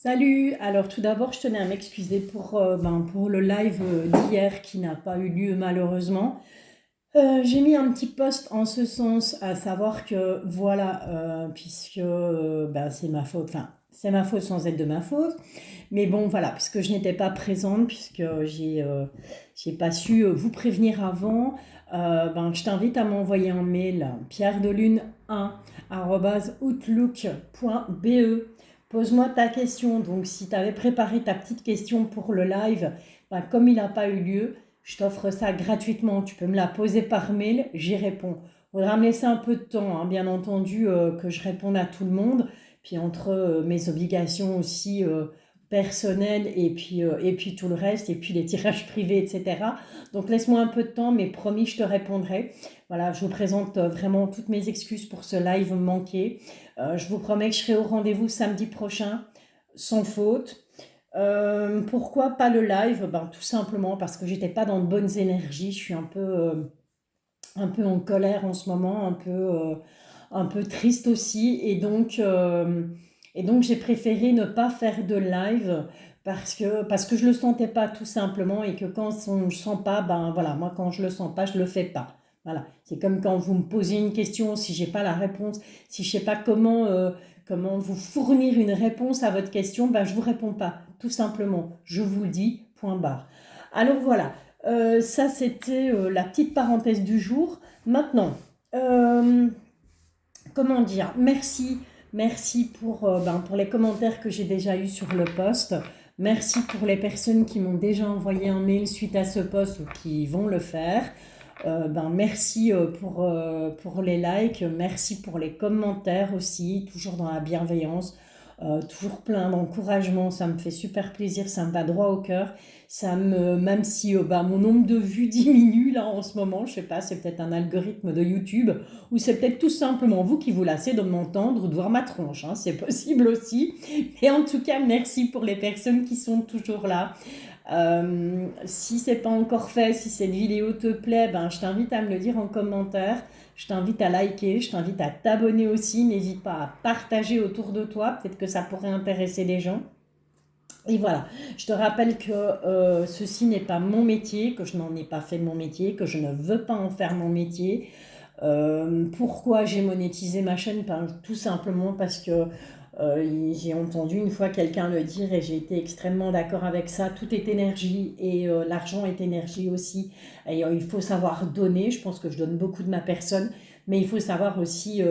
Salut! Alors tout d'abord, je tenais à m'excuser pour le live d'hier qui n'a pas eu lieu malheureusement. J'ai mis un petit post en ce sens, à savoir que voilà, puisque c'est ma faute, enfin c'est ma faute sans être de ma faute, mais bon voilà, puisque je n'étais pas présente, puisque j'ai pas su vous prévenir avant, je t'invite à m'envoyer un mail pierredelune1@outlook.be. Pose-moi ta question. Donc si tu avais préparé ta petite question pour le live, comme il n'a pas eu lieu, je t'offre ça gratuitement. Tu peux me la poser par mail, j'y réponds. Il faudra me laisser un peu de temps, hein, bien entendu, que je réponde à tout le monde. Puis entre mes obligations aussi personnelles et puis tout le reste, et puis les tirages privés, etc. Donc laisse-moi un peu de temps, mais promis, je te répondrai. Voilà, je vous présente vraiment toutes mes excuses pour ce live manqué. Je vous promets que je serai au rendez-vous samedi prochain, sans faute. Pourquoi pas le live? Tout simplement parce que j'étais pas dans de bonnes énergies. Je suis un peu en colère en ce moment, un peu triste aussi. Et donc j'ai préféré ne pas faire de live parce que je le sentais pas tout simplement et que quand on ne sent pas, voilà, moi quand je le sens pas, je le fais pas. Voilà, c'est comme quand vous me posez une question, si j'ai pas la réponse, si je sais pas comment vous fournir une réponse à votre question, je vous réponds pas, tout simplement. Je vous le dis, point barre. Alors voilà, ça c'était la petite parenthèse du jour. Maintenant, euh, comment dire, merci pour les commentaires que j'ai déjà eus sur le post. Merci pour les personnes qui m'ont déjà envoyé un mail suite à ce post ou qui vont le faire. Merci pour les likes, merci pour les commentaires aussi, toujours dans la bienveillance, toujours plein d'encouragement, ça me fait super plaisir, ça me va droit au cœur. Même si mon nombre de vues diminue là en ce moment, je sais pas, c'est peut-être un algorithme de YouTube ou c'est peut-être tout simplement vous qui vous lassez de m'entendre ou de voir ma tronche, hein, c'est possible aussi. Et en tout cas, merci pour les personnes qui sont toujours là. Si c'est pas encore fait, si cette vidéo te plaît, je t'invite à me le dire en commentaire. Je t'invite à liker, je t'invite à t'abonner aussi. N'hésite pas à partager autour de toi. Peut-être que ça pourrait intéresser des gens. Et voilà, je te rappelle que ceci n'est pas mon métier, que je n'en ai pas fait mon métier, que je ne veux pas en faire mon métier. Pourquoi j'ai monétisé ma chaîne? Tout simplement parce que j'ai entendu une fois quelqu'un le dire et j'ai été extrêmement d'accord avec ça. Tout est énergie et l'argent est énergie aussi. Et il faut savoir donner. Je pense que je donne beaucoup de ma personne, mais il faut savoir aussi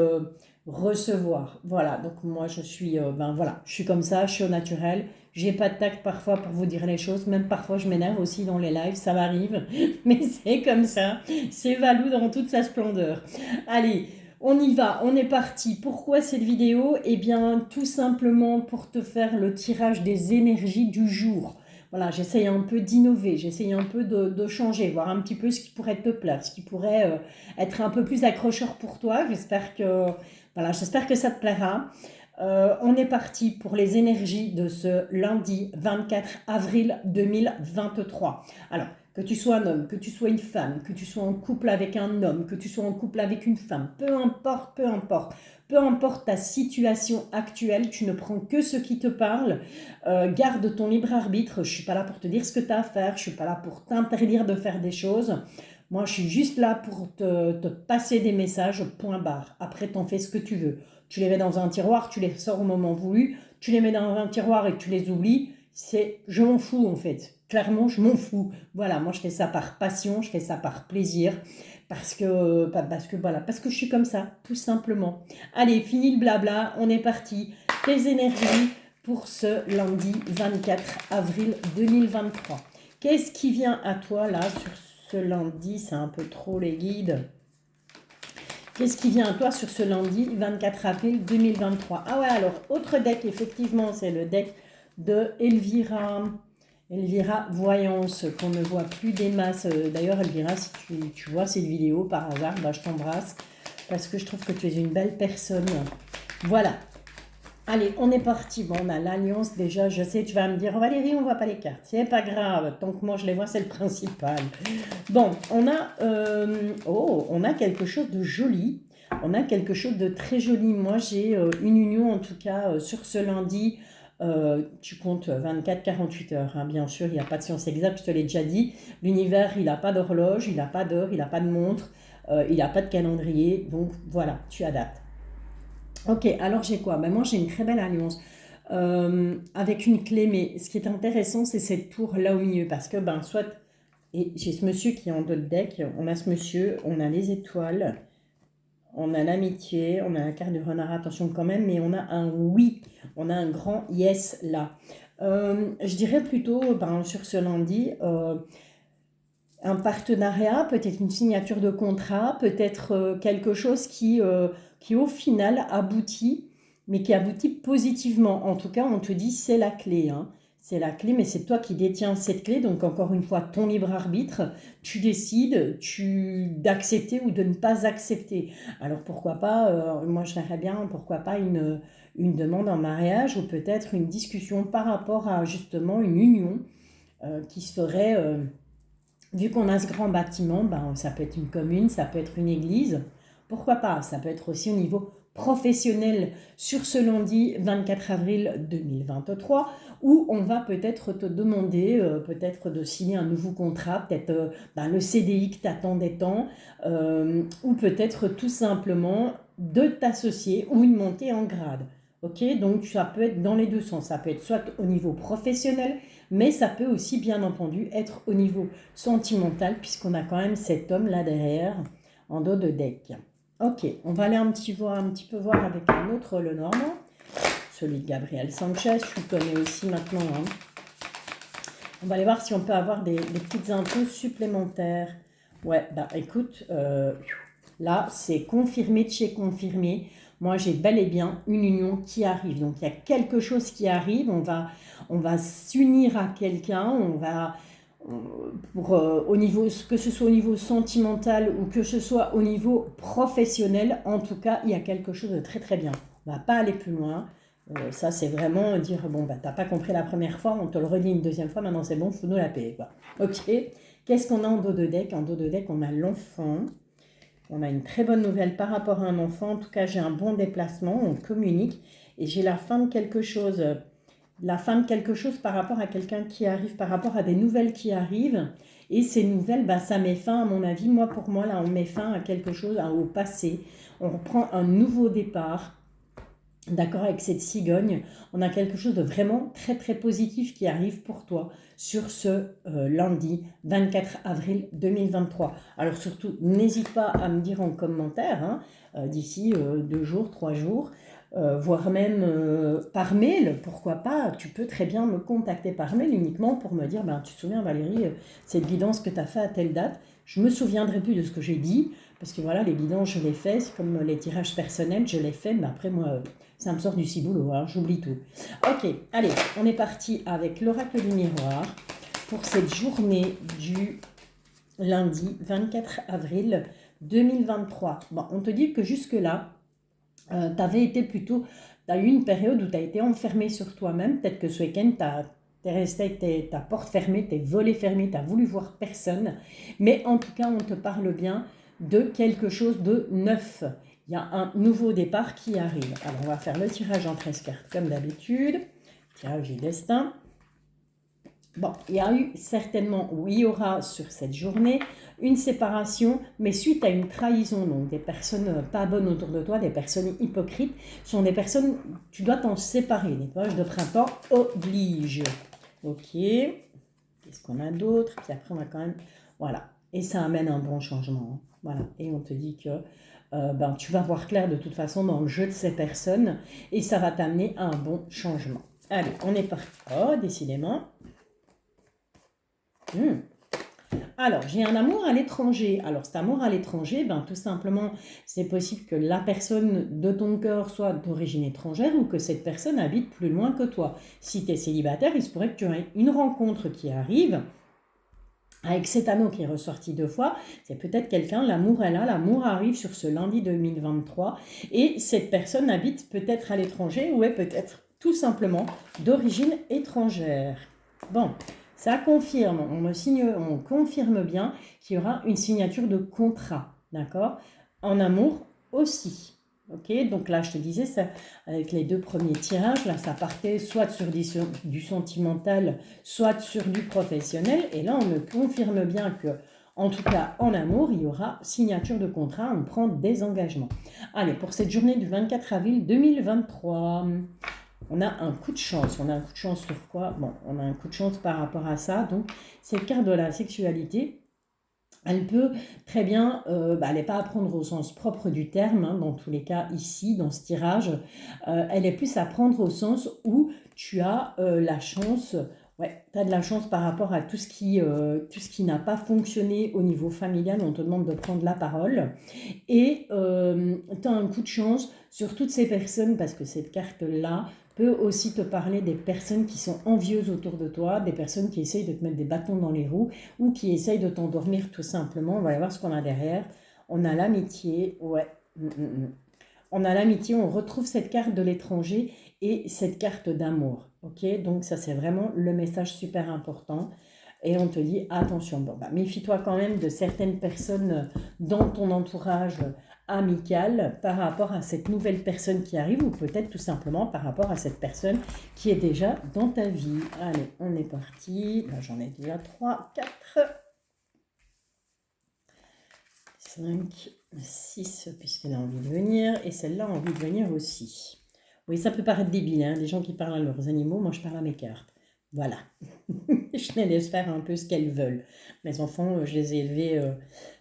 recevoir. Voilà, donc moi je suis, voilà, je suis comme ça, je suis au naturel. J'ai pas de tact parfois pour vous dire les choses, même parfois je m'énerve aussi dans les lives, ça m'arrive, mais c'est comme ça, c'est Valou dans toute sa splendeur. Allez, on y va, on est parti. Pourquoi cette vidéo? Eh bien, tout simplement pour te faire le tirage des énergies du jour. Voilà, j'essaye un peu d'innover, j'essaye un peu de changer, voir un petit peu ce qui pourrait te plaire, ce qui pourrait être un peu plus accrocheur pour toi. J'espère que ça te plaira. On est parti pour les énergies de ce lundi 24 avril 2023. Alors, que tu sois un homme, que tu sois une femme, que tu sois en couple avec un homme, que tu sois en couple avec une femme, peu importe ta situation actuelle, tu ne prends que ce qui te parle, garde ton libre arbitre, je ne suis pas là pour te dire ce que tu as à faire, je ne suis pas là pour t'interdire de faire des choses, moi je suis juste là pour te passer des messages, point barre, après t'en fais ce que tu veux. Tu les mets dans un tiroir, tu les sors au moment voulu, tu les mets dans un tiroir et tu les oublies, je m'en fous en fait. Clairement, je m'en fous. Voilà, moi je fais ça par passion, je fais ça par plaisir, parce que je suis comme ça, tout simplement. Allez, fini le blabla, on est parti. Tes énergies pour ce lundi 24 avril 2023. Qu'est-ce qui vient à toi là sur ce lundi? C'est un peu trop les guides. Qu'est-ce qui vient à toi sur ce lundi 24 avril 2023? Ah ouais, alors, autre deck, effectivement, c'est le deck de Elvira. Elvira Voyance, qu'on ne voit plus des masses. D'ailleurs, Elvira, si tu vois cette vidéo par hasard, je t'embrasse parce que je trouve que tu es une belle personne. Voilà. Allez, on est parti. Bon, on a l'alliance déjà. Je sais, tu vas me dire, oh, Valérie, on ne voit pas les cartes. C'est pas grave. Tant que moi, je les vois, c'est le principal. Bon, on a quelque chose de joli. On a quelque chose de très joli. Moi, j'ai une union, en tout cas, sur ce lundi, tu comptes 24-48 heures. Hein. Bien sûr, il n'y a pas de science exacte, je te l'ai déjà dit. L'univers, il n'a pas d'horloge, il n'a pas d'heure, il n'a pas de montre, il n'a pas de calendrier. Donc voilà, tu adaptes. Ok, alors j'ai quoi? Ben moi, j'ai une très belle alliance. Avec une clé, mais ce qui est intéressant, c'est cette tour là au milieu, parce que ben soit, et j'ai ce monsieur qui est en dos de deck, on a ce monsieur, on a les étoiles, on a l'amitié, on a la carte du renard, attention quand même, mais on a un oui, on a un grand yes là. Je dirais plutôt ben, sur ce lundi, un partenariat, peut-être une signature de contrat, peut-être quelque chose qui au final aboutit, mais qui aboutit positivement. En tout cas, on te dit c'est la clé. Hein. C'est la clé, mais c'est toi qui détiens cette clé. Donc encore une fois, ton libre arbitre, tu décides d'accepter ou de ne pas accepter. Alors pourquoi pas, moi je verrais bien, pourquoi pas une demande en mariage ou peut-être une discussion par rapport à justement une union qui se ferait... vu qu'on a ce grand bâtiment, ben, ça peut être une commune, ça peut être une église, pourquoi pas? Ça peut être aussi au niveau professionnel sur ce lundi 24 avril 2023, où on va peut-être te demander peut-être de signer un nouveau contrat, peut-être ben, le CDI que t'attendais tant, ou peut-être tout simplement de t'associer ou une montée en grade. Ok, donc ça peut être dans les deux sens, ça peut être soit au niveau professionnel, mais ça peut aussi bien entendu être au niveau sentimental, puisqu'on a quand même cet homme là derrière, en dos de deck. Ok, on va aller un petit peu voir avec un autre le Normand, celui de Gabriel Sanchez, tu le connais aussi maintenant. Hein. On va aller voir si on peut avoir des petites infos supplémentaires. Ouais, bah écoute, là c'est confirmé de chez confirmé. Moi j'ai bel et bien une union qui arrive. Donc il y a quelque chose qui arrive, on va s'unir à quelqu'un, on va... Pour, au niveau, que ce soit au niveau sentimental ou que ce soit au niveau professionnel, en tout cas, il y a quelque chose de très très bien. On ne va pas aller plus loin. Ça, c'est vraiment dire, bon, bah, t'as pas compris la première fois, on te le redit une deuxième fois, maintenant c'est bon, faut nous la payer, quoi. Ok. Qu'est-ce qu'on a en dos de deck? En dos de deck, on a l'enfant. On a une très bonne nouvelle par rapport à un enfant. En tout cas, j'ai un bon déplacement, on communique. Et j'ai la fin de quelque chose. La fin de quelque chose par rapport à quelqu'un qui arrive, par rapport à des nouvelles qui arrivent. Et ces nouvelles, bah, ça met fin, à mon avis, moi pour moi, là, on met fin à quelque chose, au passé. On reprend un nouveau départ. D'accord, avec cette cigogne, on a quelque chose de vraiment très très positif qui arrive pour toi sur ce lundi 24 avril 2023. Alors surtout, n'hésite pas à me dire en commentaire, hein, d'ici 2 jours, 3 jours, voire même par mail, pourquoi pas, tu peux très bien me contacter par mail uniquement pour me dire, ben, tu te souviens Valérie, cette guidance que tu as fait à telle date, je me souviendrai plus de ce que j'ai dit, parce que voilà, les guidances, je les fais, c'est comme les tirages personnels, je les fais, mais après moi... ça me sort du ciboulot, hein, j'oublie tout. Ok, allez, on est parti avec l'oracle du miroir pour cette journée du lundi 24 avril 2023. Bon, on te dit que jusque-là, tu avais été plutôt... Tu as eu une période où tu as été enfermé sur toi-même. Peut-être que ce week-end, tu es resté avec ta porte fermée, tes volets fermés, tu as voulu voir personne. Mais en tout cas, on te parle bien de quelque chose de neuf. Il y a un nouveau départ qui arrive. Alors, on va faire le tirage en 13 cartes comme d'habitude. Tirage du destin. Bon, il y a eu certainement, ou il y aura sur cette journée, une séparation, mais suite à une trahison. Donc, des personnes pas bonnes autour de toi, des personnes hypocrites, sont des personnes, tu dois t'en séparer. Nettoyage de printemps oblige. Ok. Qu'est-ce qu'on a d'autre? Puis après, on va quand même... Voilà. Et ça amène un bon changement. Voilà. Et on te dit que ben, tu vas voir clair de toute façon dans le jeu de ces personnes et ça va t'amener à un bon changement. Allez, on est parti. Oh, décidément. Alors, j'ai un amour à l'étranger. Alors, cet amour à l'étranger, ben, tout simplement, c'est possible que la personne de ton cœur soit d'origine étrangère ou que cette personne habite plus loin que toi. Si tu es célibataire, il se pourrait que tu aies une rencontre qui arrive. Avec cet anneau qui est ressorti 2 fois, c'est peut-être quelqu'un, l'amour est là, l'amour arrive sur ce lundi 2023 et cette personne habite peut-être à l'étranger ou est peut-être tout simplement d'origine étrangère. Bon, ça confirme, on confirme bien qu'il y aura une signature de contrat, d'accord? En amour aussi. Ok, donc là, je te disais, ça, avec les deux premiers tirages, là, ça partait soit sur du sentimental, soit sur du professionnel. Et là, on me confirme bien que, en tout cas, en amour, il y aura signature de contrat, on prend des engagements. Allez, pour cette journée du 24 avril 2023, on a un coup de chance. On a un coup de chance sur quoi? Bon, on a un coup de chance par rapport à ça. Donc, cette carte de la sexualité, elle peut très bien, elle n'est pas à prendre au sens propre du terme, hein, dans tous les cas ici, dans ce tirage. Elle est plus à prendre au sens où tu as la chance, ouais, tu as de la chance par rapport à tout ce qui n'a pas fonctionné au niveau familial. On te demande de prendre la parole. Et tu as un coup de chance sur toutes ces personnes, parce que cette carte-là peut aussi te parler des personnes qui sont envieuses autour de toi, des personnes qui essayent de te mettre des bâtons dans les roues ou qui essayent de t'endormir tout simplement. On va aller voir ce qu'on a derrière. On a l'amitié, ouais. On a l'amitié, on retrouve cette carte de l'étranger et cette carte d'amour. Ok, donc ça c'est vraiment le message super important. Et on te dit attention, bon, méfie-toi quand même de certaines personnes dans ton entourage amical par rapport à cette nouvelle personne qui arrive ou peut-être tout simplement par rapport à cette personne qui est déjà dans ta vie. Allez, on est parti. Là, j'en ai déjà 3, 4, 5, 6, puisqu'elle a envie de venir. Et celle-là a envie de venir aussi. Oui, ça peut paraître débile, hein, des gens qui parlent à leurs animaux. Moi, je parle à mes cartes. Voilà. Je les laisse faire un peu ce qu'elles veulent. Mes enfants, je les ai élevés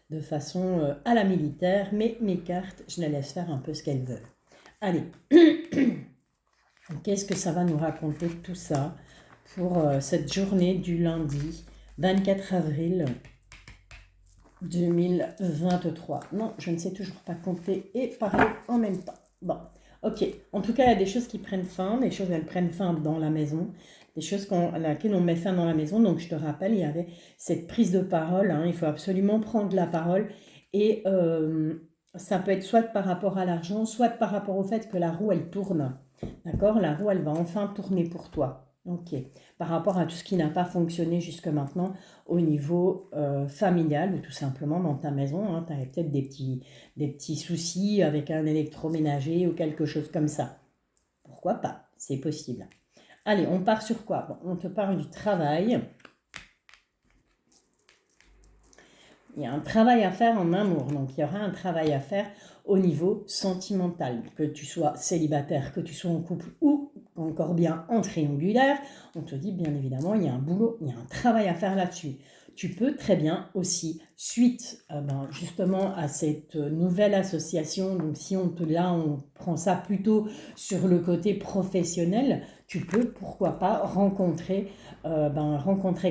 de façon à la militaire, mais mes cartes, je les laisse faire un peu ce qu'elles veulent. Allez, qu'est-ce que ça va nous raconter tout ça pour cette journée du lundi 24 avril 2023. Non, je ne sais toujours pas compter et parler en même temps. Bon, ok. En tout cas, il y a des choses qui prennent fin, des choses elles prennent fin dans la maison, des choses à laquelle on met fin dans la maison. Donc, je te rappelle, il y avait cette prise de parole. Hein, il faut absolument prendre la parole et ça peut être soit par rapport à l'argent, soit par rapport au fait que la roue, elle tourne. D'accord? La roue, elle va enfin tourner pour toi. Ok. Par rapport à tout ce qui n'a pas fonctionné jusque maintenant au niveau familial ou tout simplement dans ta maison. Hein, tu avais peut-être des petits soucis avec un électroménager ou quelque chose comme ça. Pourquoi pas? C'est possible. Allez, on part sur quoi? Bon, on te parle du travail. Il y a un travail à faire en amour, donc il y aura un travail à faire au niveau sentimental. Que tu sois célibataire, que tu sois en couple ou encore bien en triangulaire, on te dit bien évidemment, il y a un boulot, il y a un travail à faire là-dessus. Tu peux très bien aussi, suite justement à cette nouvelle association, donc si on prend ça plutôt sur le côté professionnel, tu peux pourquoi pas rencontrer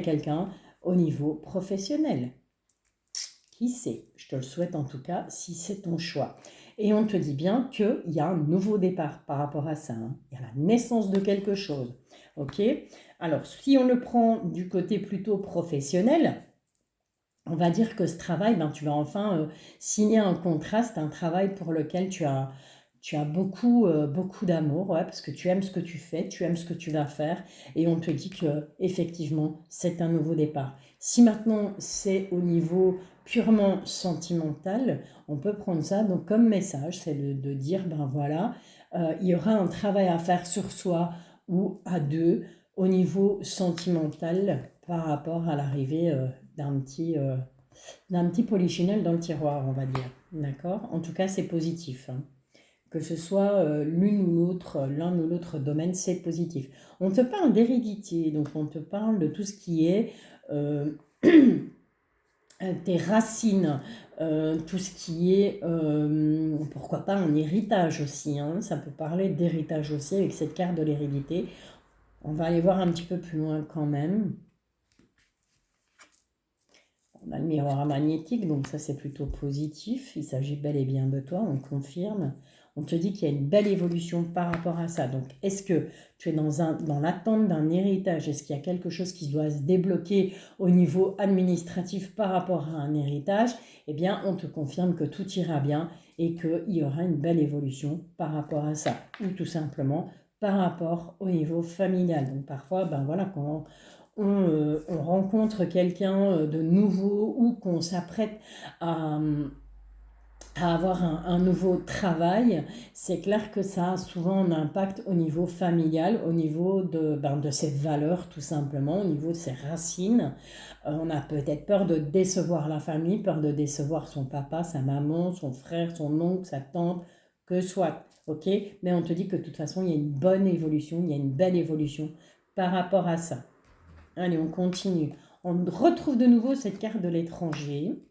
quelqu'un au niveau professionnel. Qui sait? Je te le souhaite en tout cas, si c'est ton choix. Et on te dit bien qu'il y a un nouveau départ par rapport à ça. Hein. Il y a la naissance de quelque chose. Ok? Alors, si on le prend du côté plutôt professionnel, on va dire que ce travail, tu vas enfin signer un contrat. C'est un travail pour lequel tu as beaucoup, beaucoup d'amour, ouais, parce que tu aimes ce que tu fais, tu aimes ce que tu vas faire, et on te dit que effectivement, c'est un nouveau départ. Si maintenant c'est au niveau purement sentimental, on peut prendre ça donc comme message, c'est de dire voilà, il y aura un travail à faire sur soi ou à deux au niveau sentimental par rapport à l'arrivée d'un petit polichinelle dans le tiroir, on va dire. D'accord? En tout cas, c'est positif. Hein. Que ce soit l'un ou l'autre domaine, c'est positif. On te parle d'hérédité, donc on te parle de tout ce qui est tes racines, tout ce qui est, pourquoi pas un héritage aussi, hein. Ça peut parler d'héritage aussi avec cette carte de l'hérédité. On va aller voir un petit peu plus loin quand même. On a le miroir magnétique, donc ça c'est plutôt positif. Il s'agit bel et bien de toi, on confirme. On te dit qu'il y a une belle évolution par rapport à ça. Donc est-ce que tu es dans l'attente d'un héritage? Est-ce qu'il y a quelque chose qui doit se débloquer au niveau administratif par rapport à un héritage? Eh bien, on te confirme que tout ira bien et qu'il y aura une belle évolution par rapport à ça. Ou tout simplement par rapport au niveau familial. Donc parfois, quand on rencontre quelqu'un de nouveau ou qu'on s'apprête à avoir un nouveau travail, c'est clair que ça a souvent un impact au niveau familial, au niveau de ses valeurs tout simplement, au niveau de ses racines. On a peut-être peur de décevoir la famille, peur de décevoir son papa, sa maman, son frère, son oncle, sa tante, que soit. Ok? Mais on te dit que de toute façon, il y a une bonne évolution, il y a une belle évolution par rapport à ça. Allez, on continue. On retrouve de nouveau cette carte de l'étranger.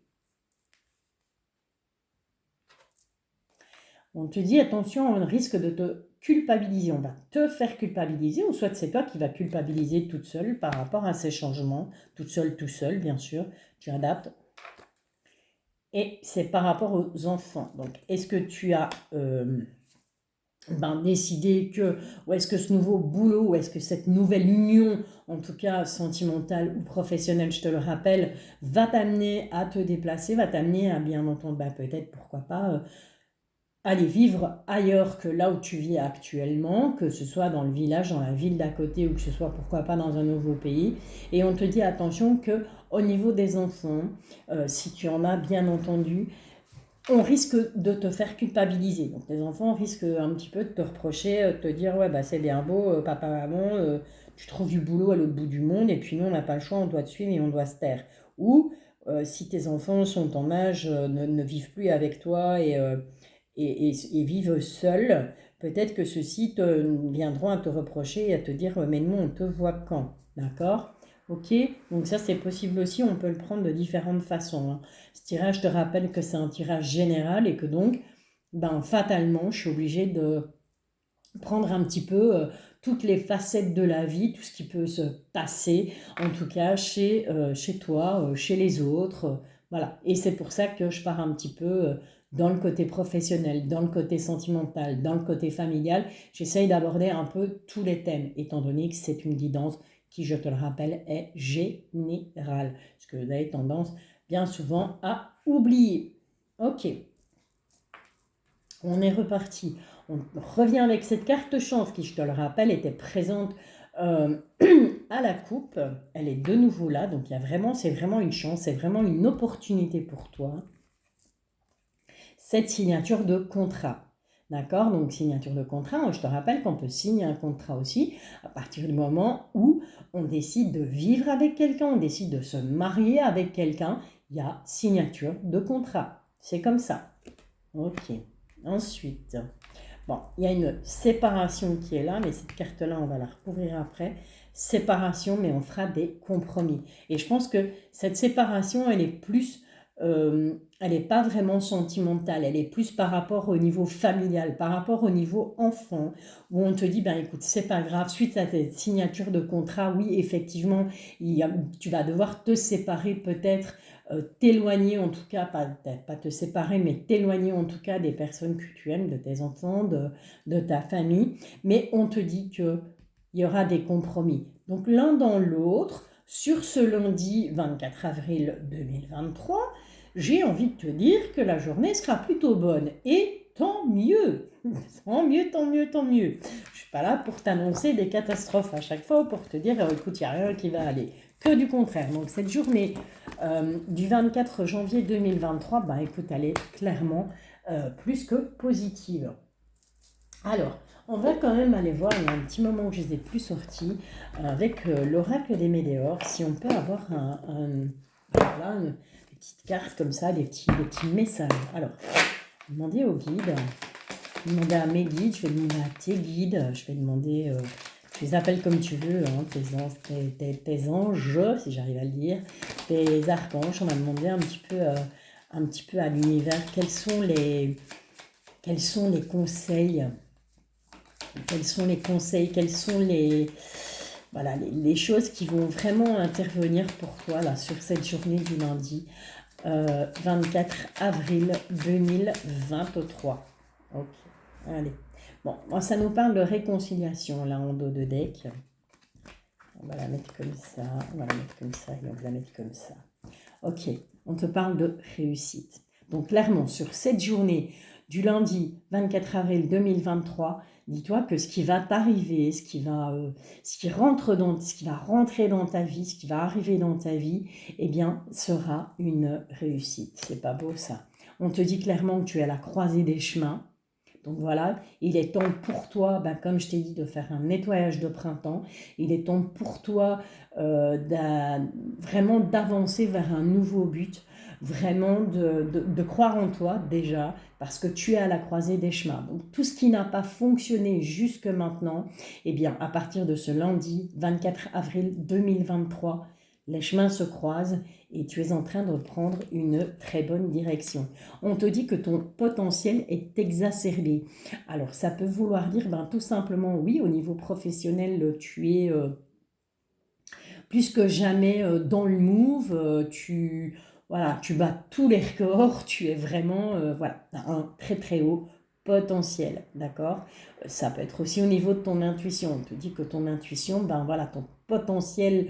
On te dit, attention, on risque de te culpabiliser. On va te faire culpabiliser, ou soit c'est toi qui vas culpabiliser toute seule par rapport à ces changements. Toute seule, tout seul, bien sûr. Tu adaptes. Et c'est par rapport aux enfants. Donc, est-ce que tu as décidé que, ou est-ce que ce nouveau boulot, ou est-ce que cette nouvelle union, en tout cas sentimentale ou professionnelle, je te le rappelle, va t'amener à te déplacer, va t'amener à, bien entendre, peut-être, pourquoi pas, aller vivre ailleurs que là où tu vis actuellement, que ce soit dans le village, dans la ville d'à côté, ou que ce soit, pourquoi pas, dans un nouveau pays. Et on te dit, attention, que au niveau des enfants, si tu en as, bien entendu, on risque de te faire culpabiliser. Donc les enfants risquent un petit peu de te reprocher, de te dire, ouais, c'est bien beau, papa, maman, tu trouves du boulot à l'autre bout du monde, et puis nous, on n'a pas le choix, on doit te suivre et on doit se taire. Ou si tes enfants sont en âge, ne vivent plus avec toi et vivent seuls, peut-être que ceux-ci viendront à te reprocher et à te dire, mais nous, on te voit quand, d'accord? Ok, donc ça c'est possible aussi, on peut le prendre de différentes façons, hein. Ce tirage, je te rappelle que c'est un tirage général et que donc, fatalement, je suis obligée de prendre un petit peu toutes les facettes de la vie, tout ce qui peut se passer, en tout cas chez toi, chez les autres, voilà. Et c'est pour ça que je pars un petit peu dans le côté professionnel, dans le côté sentimental, dans le côté familial. J'essaye d'aborder un peu tous les thèmes, étant donné que c'est une guidance qui, je te le rappelle, est générale. Parce que vous avez tendance bien souvent à oublier. Ok, on est reparti. On revient avec cette carte chance qui, je te le rappelle, était présente à la coupe. Elle est de nouveau là, donc c'est vraiment une chance, c'est vraiment une opportunité pour toi. Cette signature de contrat. D'accord? Donc signature de contrat, je te rappelle qu'on peut signer un contrat aussi à partir du moment où on décide de vivre avec quelqu'un, on décide de se marier avec quelqu'un, il y a signature de contrat. C'est comme ça. Ok. Ensuite, il y a une séparation qui est là, mais cette carte-là, on va la recouvrir après. Séparation, mais on fera des compromis. Et je pense que cette séparation, elle est plus, elle n'est pas vraiment sentimentale, elle est plus par rapport au niveau familial, par rapport au niveau enfant, où on te dit, écoute, c'est pas grave, suite à cette signature de contrat, oui, effectivement, tu vas devoir te séparer peut-être, t'éloigner en tout cas, pas te séparer, mais t'éloigner en tout cas des personnes que tu aimes, de tes enfants, de ta famille. Mais on te dit qu'il y aura des compromis. Donc l'un dans l'autre, sur ce lundi 24 avril 2023, j'ai envie de te dire que la journée sera plutôt bonne. Et tant mieux, tant mieux, tant mieux, tant mieux. Je ne suis pas là pour t'annoncer des catastrophes à chaque fois, pour te dire, écoute, il n'y a rien qui va aller. Que du contraire. Donc cette journée du 24 janvier 2023, écoute, elle est clairement plus que positive. Alors, on va quand même aller voir, il y a un petit moment que je ne les ai plus sortis, avec l'oracle des Médéors, si on peut avoir des petites cartes comme ça, des petits messages. Alors, je vais demander aux guides, je vais demander à mes guides, je vais demander à tes guides, je vais demander... tu les appelles comme tu veux, tes anges, si j'arrive à le dire, tes archanges. On va demander un petit peu à l'univers quels sont les conseils, quelles sont les choses qui vont vraiment intervenir pour toi là, sur cette journée du lundi 24 avril 2023. Ok, allez. Bon, moi, ça nous parle de réconciliation, là, en dos de deck. On va la mettre comme ça, on va la mettre comme ça, et on va la mettre comme ça. Ok, on te parle de réussite. Donc, clairement, sur cette journée du lundi 24 avril 2023, dis-toi que ce qui va t'arriver, ce qui va rentrer dans ta vie, ce qui va arriver dans ta vie, sera une réussite. C'est pas beau, ça. On te dit clairement que tu es à la croisée des chemins. Donc voilà, il est temps pour toi, comme je t'ai dit, de faire un nettoyage de printemps. Il est temps pour toi vraiment d'avancer vers un nouveau but, vraiment de croire en toi déjà, parce que tu es à la croisée des chemins. Donc tout ce qui n'a pas fonctionné jusque maintenant, eh bien à partir de ce lundi 24 avril 2023, les chemins se croisent et tu es en train de prendre une très bonne direction. On te dit que ton potentiel est exacerbé. Alors ça peut vouloir dire tout simplement oui, au niveau professionnel, tu es plus que jamais dans le move, voilà, tu bats tous les records, tu es vraiment, voilà, tu as un très très haut potentiel, d'accord. Ça peut être aussi au niveau de ton intuition. On te dit que ton intuition, voilà, ton potentiel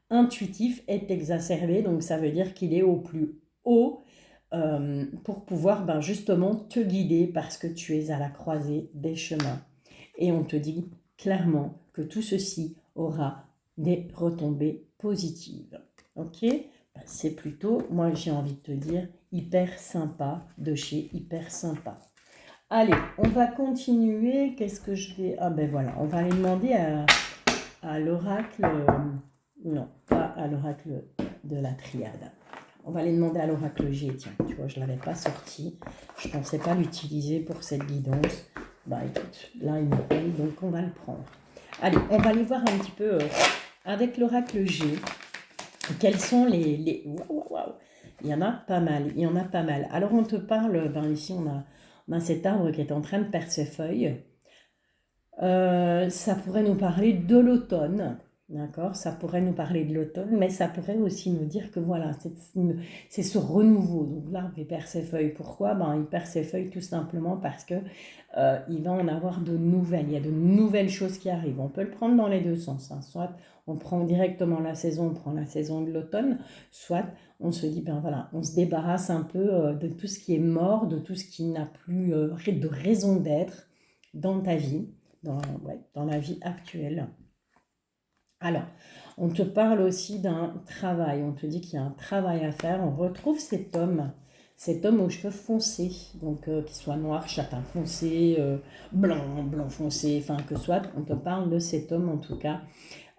intuitif est exacerbé, donc ça veut dire qu'il est au plus haut pour pouvoir justement te guider parce que tu es à la croisée des chemins. Et on te dit clairement que tout ceci aura des retombées positives. Ok, c'est plutôt, moi j'ai envie de te dire, hyper sympa de chez hyper sympa. Allez, on va continuer. Qu'est-ce que je vais... Ah ben voilà, on va aller demander à l'oracle... non, pas à l'oracle de la triade. On va aller demander à l'oracle G. Tiens, tu vois, je ne l'avais pas sorti. Je ne pensais pas l'utiliser pour cette guidance. Écoute, là, il me paye, donc on va le prendre. Allez, on va aller voir un petit peu avec l'oracle G. Quels sont les... Waouh. Il y en a pas mal, Alors, on te parle... ici, on a cet arbre qui est en train de perdre ses feuilles. Ça pourrait nous parler de l'automne, d'accord? Ça pourrait nous parler de l'automne, mais ça pourrait aussi nous dire que voilà, c'est ce renouveau. Donc l'arbre, il perd ses feuilles. Pourquoi? Il perd ses feuilles tout simplement parce que il va en avoir de nouvelles. Il y a de nouvelles choses qui arrivent. On peut le prendre dans les deux sens, hein. Soit on prend directement la saison, on prend la saison de l'automne, soit on se dit, voilà, on se débarrasse un peu de tout ce qui est mort, de tout ce qui n'a plus de raison d'être dans ta vie. Dans la vie actuelle. Alors, on te parle aussi d'un travail. On te dit qu'il y a un travail à faire. On retrouve cet homme aux cheveux foncés, donc qu'il soit noir, châtain foncé, blanc foncé, enfin que soit. On te parle de cet homme en tout cas.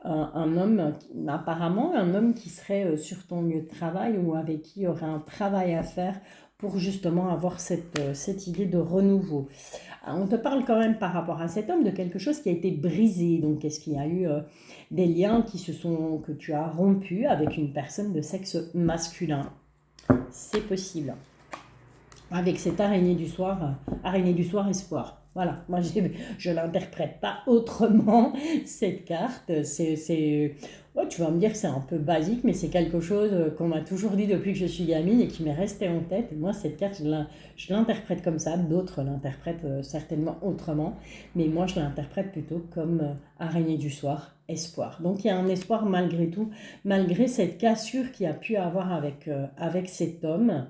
Un homme, apparemment un homme qui serait sur ton lieu de travail ou avec qui il y aurait un travail à faire pour justement avoir cette idée de renouveau. On te parle quand même par rapport à cet homme de quelque chose qui a été brisé. Donc, est-ce qu'il y a eu des liens que tu as rompus avec une personne de sexe masculin? C'est possible. Avec cette araignée du soir espoir. Voilà, moi je ne l'interprète pas autrement, cette carte. Ouais, tu vas me dire que c'est un peu basique, mais c'est quelque chose qu'on m'a toujours dit depuis que je suis gamine et qui m'est resté en tête. Et moi, cette carte, je l'interprète comme ça. D'autres l'interprètent certainement autrement. Mais moi, je l'interprète plutôt comme araignée du soir, espoir. Donc, il y a un espoir malgré tout, malgré cette cassure qu'il y a pu avoir avec cet homme.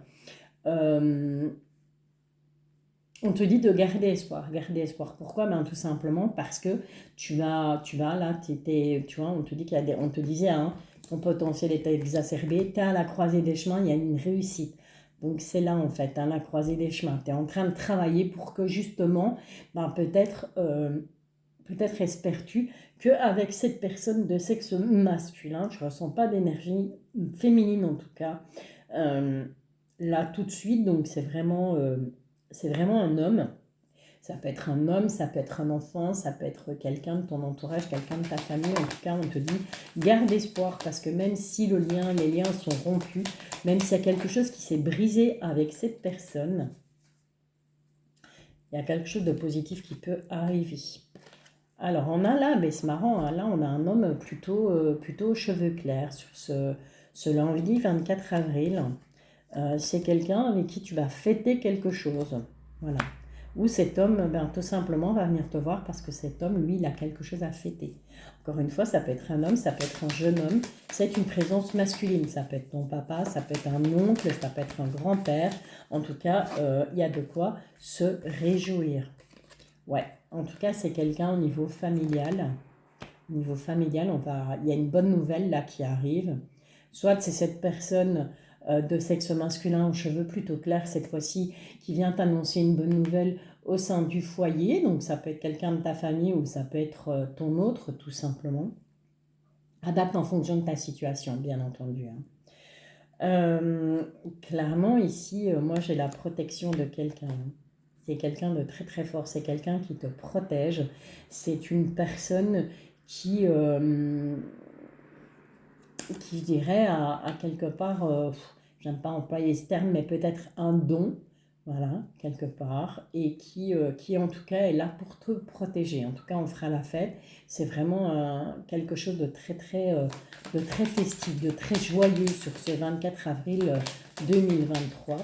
On te dit de garder espoir. Garder espoir. Pourquoi? Tout simplement parce que tu vas là, tu vois, on te dit on te disait, hein, ton potentiel est exacerbé, tu es à la croisée des chemins, il y a une réussite. Donc c'est là en fait, à la croisée des chemins. Tu es en train de travailler pour que justement, peut-être espères-tu qu'avec cette personne de sexe masculin, tu ne ressens pas d'énergie féminine en tout cas, là tout de suite. Donc c'est vraiment un homme. Ça peut être un homme, ça peut être un enfant, ça peut être quelqu'un de ton entourage, quelqu'un de ta famille. En tout cas, on te dit, garde espoir parce que même si les liens sont rompus, même s'il y a quelque chose qui s'est brisé avec cette personne, il y a quelque chose de positif qui peut arriver. Alors, on a là, c'est marrant, hein, là, on a un homme plutôt aux cheveux clairs sur ce lundi 24 avril. C'est quelqu'un avec qui tu vas fêter quelque chose. Voilà. Ou cet homme, tout simplement, va venir te voir parce que cet homme, lui, il a quelque chose à fêter. Encore une fois, ça peut être un homme, ça peut être un jeune homme. C'est une présence masculine. Ça peut être ton papa, ça peut être un oncle, ça peut être un grand-père. En tout cas, il y a de quoi se réjouir. Ouais, en tout cas, c'est quelqu'un au niveau familial. Au niveau familial, il y a une bonne nouvelle là qui arrive. Soit c'est cette personne de sexe masculin aux cheveux plutôt clairs cette fois-ci, qui vient t'annoncer une bonne nouvelle au sein du foyer. Donc ça peut être quelqu'un de ta famille ou ça peut être ton autre tout simplement. Adapte en fonction de ta situation, bien entendu. Clairement ici, moi j'ai la protection de quelqu'un. C'est quelqu'un de très très fort, c'est quelqu'un qui te protège. C'est une personne qui, je dirais, à quelque part, j'aime pas employer ce terme, mais peut-être un don, voilà, quelque part, et qui en tout cas est là pour te protéger. En tout cas, on fera la fête. C'est vraiment quelque chose de très festif, de très joyeux sur ce 24 avril 2023.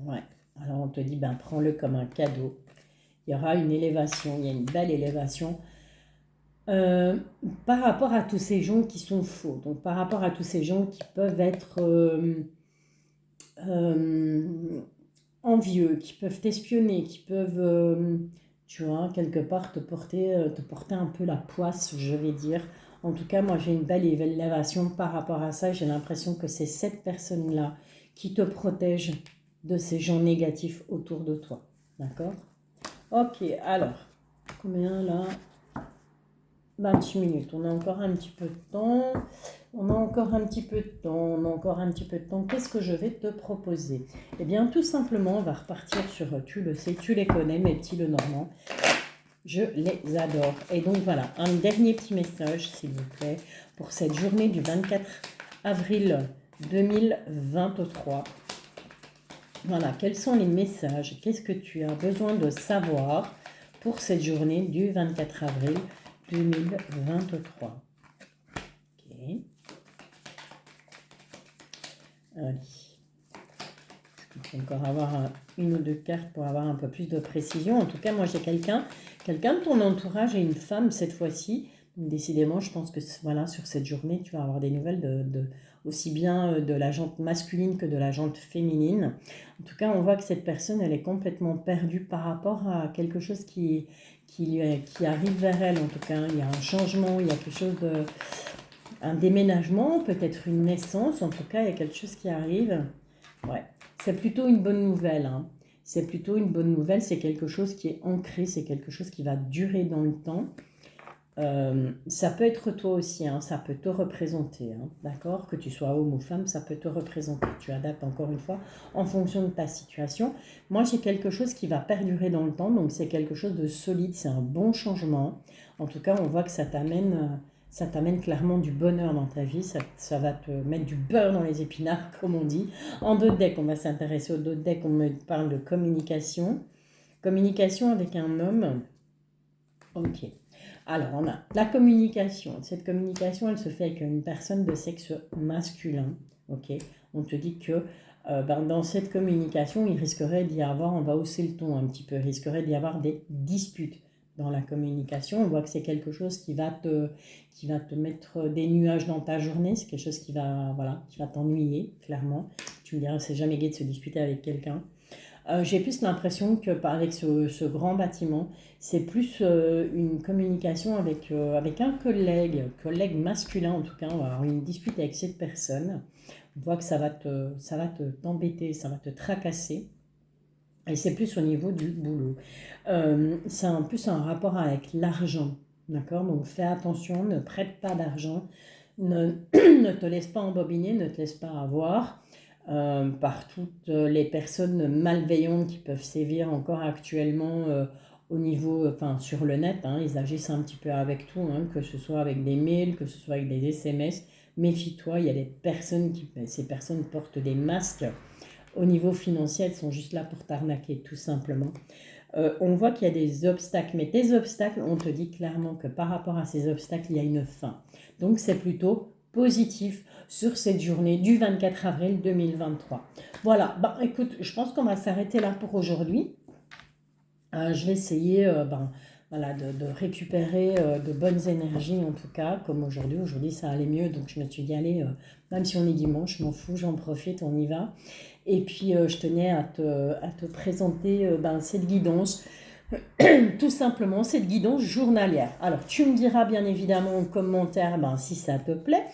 Ouais, alors on te dit, ben prends-le comme un cadeau. Il y aura une élévation, il y a une belle élévation. Par rapport à tous ces gens qui sont faux, donc par rapport à tous ces gens qui peuvent être envieux, qui peuvent t'espionner, qui peuvent, tu vois, quelque part te porter un peu la poisse, je vais dire. En tout cas, moi j'ai une belle élévation par rapport à ça. J'ai l'impression que c'est cette personne-là qui te protège de ces gens négatifs autour de toi. D'accord? Ok, alors, combien là? 28 minutes, on a encore un petit peu de temps, Qu'est-ce que je vais te proposer? Eh bien, tout simplement, on va repartir sur, tu le sais, tu les connais, mes petits Lenormand, je les adore. Et donc voilà, un dernier petit message, s'il vous plaît, pour cette journée du 24 avril 2023. Voilà, quels sont les messages? Qu'est-ce que tu as besoin de savoir pour cette journée du 24 avril 2023. Ok. Allez. Il faut encore avoir une ou deux cartes pour avoir un peu plus de précision. En tout cas, moi j'ai quelqu'un de ton entourage et une femme cette fois-ci. Décidément, je pense que voilà, sur cette journée, tu vas avoir des nouvelles aussi bien de la jante masculine que de la jante féminine. En tout cas, on voit que cette personne, elle est complètement perdue par rapport à quelque chose qui arrive vers elle. En tout cas, il y a un changement, il y a quelque chose un déménagement, peut-être une naissance. En tout cas, il y a quelque chose qui arrive. Ouais, c'est plutôt une bonne nouvelle. C'est plutôt une bonne nouvelle. C'est quelque chose qui est ancré, c'est quelque chose qui va durer dans le temps. Ça peut être toi aussi, ça peut te représenter, d'accord? Que tu sois homme ou femme, ça peut te représenter. Tu adaptes encore une fois en fonction de ta situation. Moi, j'ai quelque chose qui va perdurer dans le temps, donc c'est quelque chose de solide, c'est un bon changement. En tout cas, on voit que ça t'amène clairement du bonheur dans ta vie, ça va te mettre du beurre dans les épinards, comme on dit. En d'autres decks, on va s'intéresser aux d'autres decks, on me parle de communication. Communication avec un homme. Ok. Alors, on a la communication. Cette communication, elle se fait avec une personne de sexe masculin. Ok. On te dit que dans cette communication, il risquerait d'y avoir, on va hausser le ton un petit peu, il risquerait d'y avoir des disputes dans la communication. On voit que c'est quelque chose qui va te mettre des nuages dans ta journée. C'est quelque chose qui va t'ennuyer, clairement. Tu me diras, c'est jamais gai de se disputer avec quelqu'un. J'ai plus l'impression qu'avec ce grand bâtiment, c'est plus une communication avec un collègue masculin en tout cas. On va avoir une dispute avec cette personne. On voit que ça va t'embêter, ça va te tracasser. Et c'est plus au niveau du boulot. C'est en plus un rapport avec l'argent. D'accord? Donc fais attention, ne prête pas d'argent. Ne te laisse pas embobiner, ne te laisse pas avoir. Par toutes les personnes malveillantes qui peuvent sévir encore actuellement au niveau, sur le net, ils agissent un petit peu avec tout, que ce soit avec des mails, que ce soit avec des SMS. Méfie-toi, il y a ces personnes portent des masques. Au niveau financier, elles sont juste là pour t'arnaquer, tout simplement. On voit qu'il y a des obstacles, mais tes obstacles, on te dit clairement que par rapport à ces obstacles, il y a une fin. Donc c'est plutôt positif sur cette journée du 24 avril 2023. Voilà, écoute, je pense qu'on va s'arrêter là pour aujourd'hui. Je vais essayer de récupérer de bonnes énergies en tout cas, comme aujourd'hui. Aujourd'hui ça allait mieux, donc je me suis dit allez, même si on est dimanche, je m'en fous, j'en profite, on y va. Et puis je tenais à te présenter cette guidance. Tout simplement, cette guidance journalière. Alors, tu me diras bien évidemment en commentaire si ça te plaît.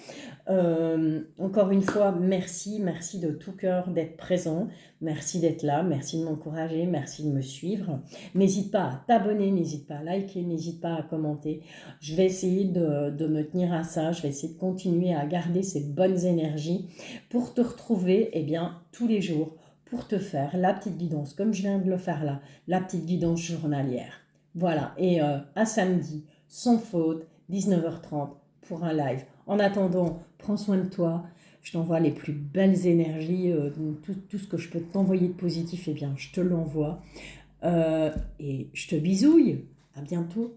Encore une fois, merci de tout cœur d'être présent, merci d'être là, merci de m'encourager, merci de me suivre. N'hésite pas à t'abonner, n'hésite pas à liker, n'hésite pas à commenter. Je vais essayer de me tenir à ça, je vais essayer de continuer à garder ces bonnes énergies pour te retrouver tous les jours, pour te faire la petite guidance, comme je viens de le faire là, la petite guidance journalière. Voilà, et à samedi, sans faute, 19h30 pour un live. En attendant, prends soin de toi. Je t'envoie les plus belles énergies. Tout ce que je peux t'envoyer de positif, je te l'envoie. Et je te bisouille. À bientôt.